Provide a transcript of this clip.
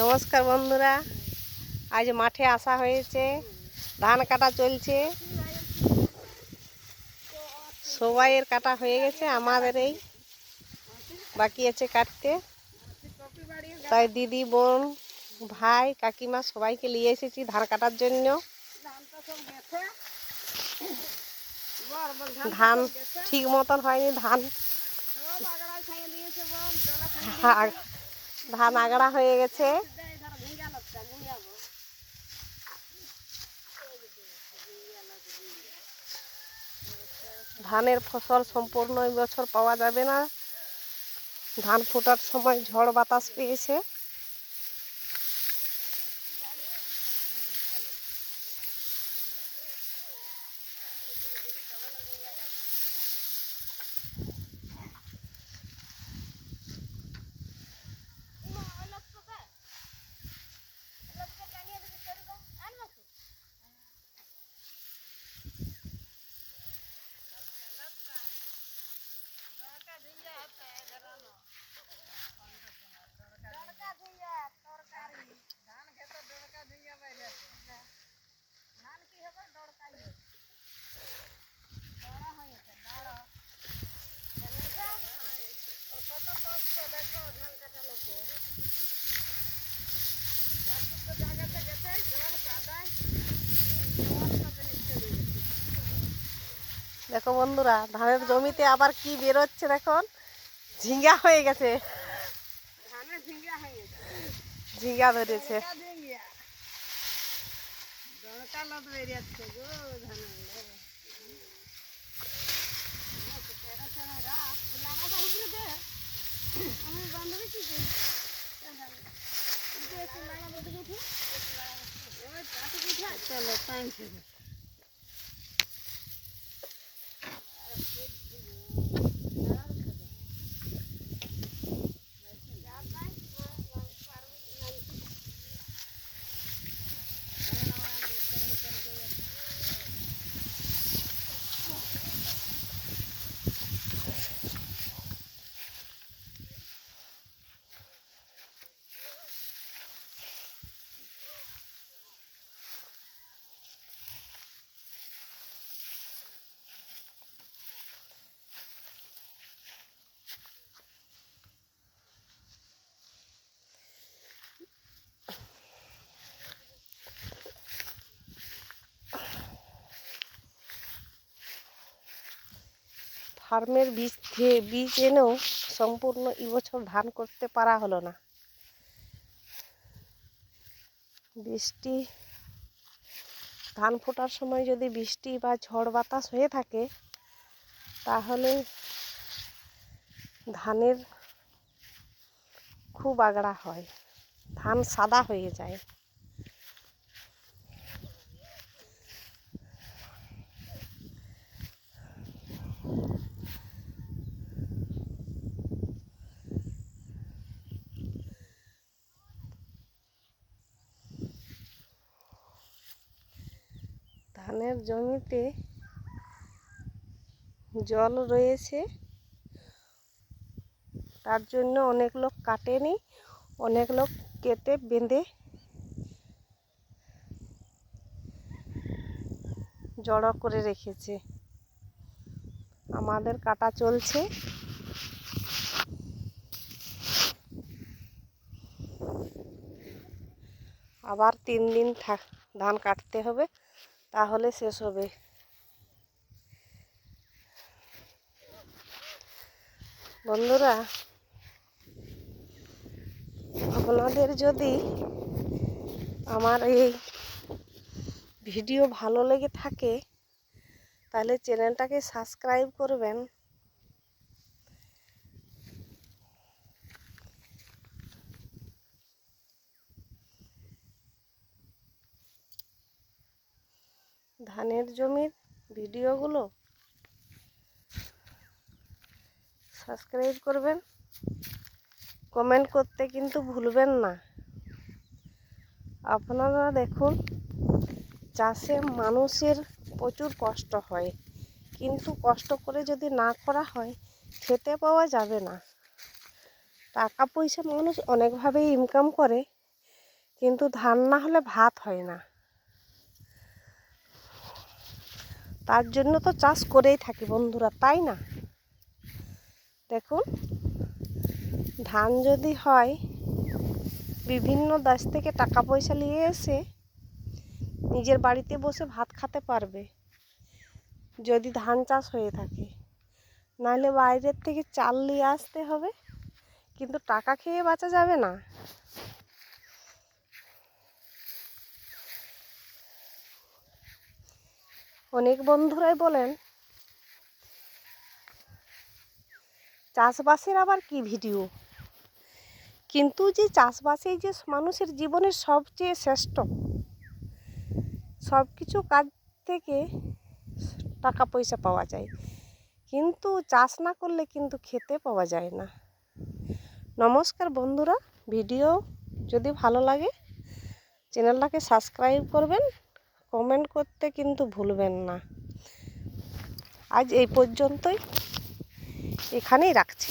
নমস্কার বন্ধুরা, আজ মাঠে আসা হয়েছে, ধান কাটা চলছে। সবাইয়ের কাটা হয়ে গেছে, আমাদের এই বাকি আছে কাটতে। তাই দিদি, বোন, ভাই, কাকিমা সবাইকে নিয়ে এসেছি ধান কাটার জন্য। ধান ঠিক মতন হয়নি, ধান আগড়া হয়ে গেছে। ধানের ফসল সম্পূর্ণ এই বছর পাওয়া যাবে না। ধান ফোটার সময় ঝড় বাতাস পেয়েছে। দেখো বন্ধুরা, ধানের জমিতে আবার কি বেরোচ্ছে দেখুন, ঝিঙ্গা হয়ে গেছে, ঝিঙ্গা ধরেছে। ফার্মের বীজ এনেও সম্পূর্ণ এবছর ধান করতে পারা হলো না। বৃষ্টি, ধান ফোটার সময় যদি বৃষ্টি বা ঝড় বাতাস হয়ে থাকে তাহলে ধানের খুব আগড়া হয়, ধান সাদা হয়ে যায়। ধানের জমিতে জল রয়েছে, তার জন্য অনেক লোক কাটেনি, অনেক লোক কেটে বেঁধে জড়ো করে রেখেছে। আমাদের কাটা চলছে। আবার 3 দিন ধান কাটতে হবে, তাহলে শেষ হবে। বন্ধুরা, আপনাদের যদি আমার এই ভিডিও ভালো লেগে থাকে তাহলে চ্যানেলটাকে সাবস্ক্রাইব করবেন। ধানের জমির ভিডিওগুলো সাবস্ক্রাইব করবেন, কমেন্ট করতে কিন্তু ভুলবেন না। আপনারা দেখুন, চাষে মানুষের প্রচুর কষ্ট হয়, কিন্তু কষ্ট করে যদি না করা হয় খেতে পাওয়া যাবে না। টাকা পয়সা মানুষ অনেকভাবেই ইনকাম করে, কিন্তু ধান না হলে ভাত হয় না। তার জন্য তো চাষ করেই থাকি বন্ধুরা, তাই না? দেখুন, ধান যদি হয়, বিভিন্ন দেশ থেকে টাকা পয়সা নিয়ে এসে নিজের বাড়িতে বসে ভাত খেতে পারবে যদি ধান চাষ হয়ে থাকে। নাহলে বাইরের থেকে চাল নিয়ে আসতে হবে, কিন্তু টাকা খেয়ে বাঁচা যাবে না। অনেক বন্ধুরাই বলেন চাষবাসের আবার কি ভিডিও, কিন্তু যে চাষবাসেই যে মানুষের জীবনের সবচেয়ে শ্রেষ্ঠ, সব কিছু কাজ থেকে টাকা পয়সা পাওয়া যায়, কিন্তু চাষ না করলে কিন্তু খেতে পাওয়া যায় না। নমস্কার বন্ধুরা, ভিডিও যদি ভালো লাগে চ্যানেলটাকে সাবস্ক্রাইব করবেন, কমেন্ট করতে কিন্তু ভুলবেন না। আজ এই পর্যন্তই, এখানেই রাখছি।